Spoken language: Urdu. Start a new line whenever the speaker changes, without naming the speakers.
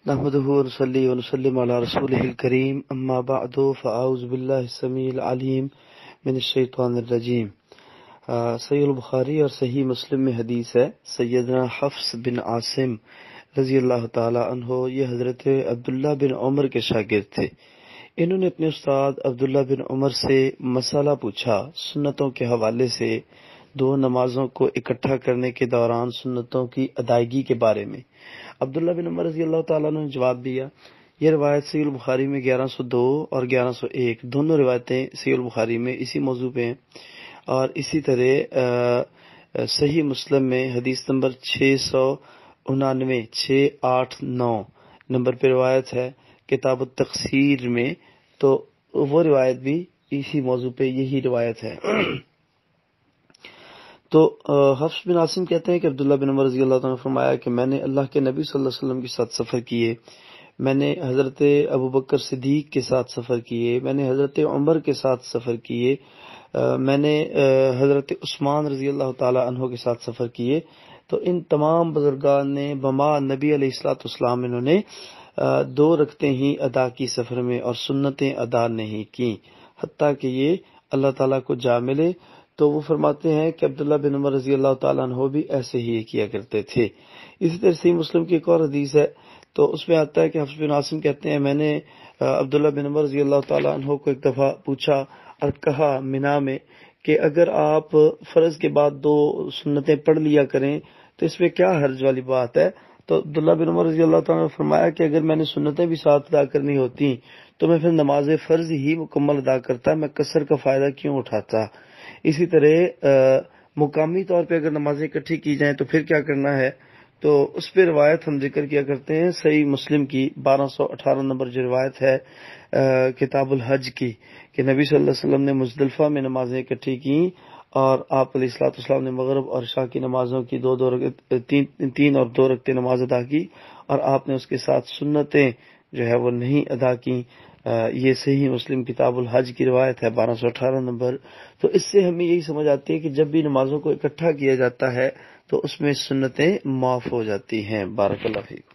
نحمده ونصلي ونسلم على رسوله الكريم اما بعد فاعوذ بالله السميع العليم من الشیطان الرجیم۔ صحیح البخاری اور صحیح مسلم میں حدیث ہے، سیدنا حفص بن عاصم رضی اللہ تعالی عنہ یہ حضرت عبداللہ بن عمر کے شاگرد تھے۔ انہوں نے اپنے استاد عبداللہ بن عمر سے مسئلہ پوچھا سنتوں کے حوالے سے، دو نمازوں کو اکٹھا کرنے کے دوران سنتوں کی ادائیگی کے بارے میں۔ عبداللہ بن عمر رضی اللہ تعالیٰ عنہ نے جواب دیا۔ یہ روایت صحیح البخاری میں 1102 اور 1101 دونوں روایتیں صحیح البخاری میں اسی موضوع پہ ہیں، اور اسی طرح صحیح مسلم میں حدیث نمبر 699 689 نمبر پہ روایت ہے کتاب التقصیر میں، تو وہ روایت بھی اسی موضوع پہ یہی روایت ہے۔ تو حفص بن عاصم کہتے ہیں کہ عبداللہ بن عمر رضی اللہ عنہ نے فرمایا کہ میں نے اللہ کے نبی صلی اللہ علیہ وسلم کے ساتھ سفر کیے، میں نے حضرت ابوبکر صدیق کے ساتھ سفر کیے، میں نے حضرت عمر کے ساتھ سفر کیے، میں نے حضرت عثمان رضی اللہ تعالی عنہ کے ساتھ سفر کیے۔ تو ان تمام بزرگان نے بما نبی علیہ الصلوۃ والسلام انہوں نے 2 رکعتیں ہی ادا کی سفر میں، اور سنتیں ادا نہیں کی حتیٰ کہ یہ اللہ تعالیٰ کو جا ملے۔ تو وہ فرماتے ہیں کہ عبداللہ بن عمر رضی اللہ تعالیٰ عنہ بھی ایسے ہی کیا کرتے تھے۔ اسی طرح صحیح مسلم کی ایک اور حدیث ہے، تو اس میں آتا ہے کہ حفص بن عاصم کہتے ہیں میں نے عبداللہ بن عمر رضی اللہ تعالیٰ عنہ کو ایک دفعہ پوچھا اور کہا منا میں کہ اگر آپ فرض کے بعد 2 سنتیں پڑھ لیا کریں تو اس میں کیا حرج والی بات ہے؟ تو عبداللہ بن عمر رضی اللہ تعالیٰ نے فرمایا کہ اگر میں نے سنتیں بھی ساتھ ادا کرنی ہوتی تو میں پھر نماز فرض ہی مکمل ادا کرتا، میں قصر کا فائدہ کیوں اٹھاتا۔ اسی طرح مقامی طور پہ اگر نمازیں اکٹھی کی جائیں تو پھر کیا کرنا ہے، تو اس پہ روایت ہم ذکر کیا کرتے ہیں صحیح مسلم کی 1218 نمبر جو روایت ہے کتاب الحج کی، کہ نبی صلی اللہ علیہ وسلم نے مزدلفہ میں نمازیں اکٹھی کی، اور آپ علیہ الصلوۃ والسلام نے مغرب اور عشاء کی نمازوں کی 3 اور 2 رکعتیں نماز ادا کی، اور آپ نے اس کے ساتھ سنتیں جو ہے وہ نہیں ادا کی۔ یہ صحیح مسلم کتاب الحج کی روایت ہے 1218 نمبر۔ تو اس سے ہمیں یہی سمجھ آتی ہے کہ جب بھی نمازوں کو اکٹھا کیا جاتا ہے تو اس میں سنتیں معاف ہو جاتی ہیں۔ بارک اللہ فیکم۔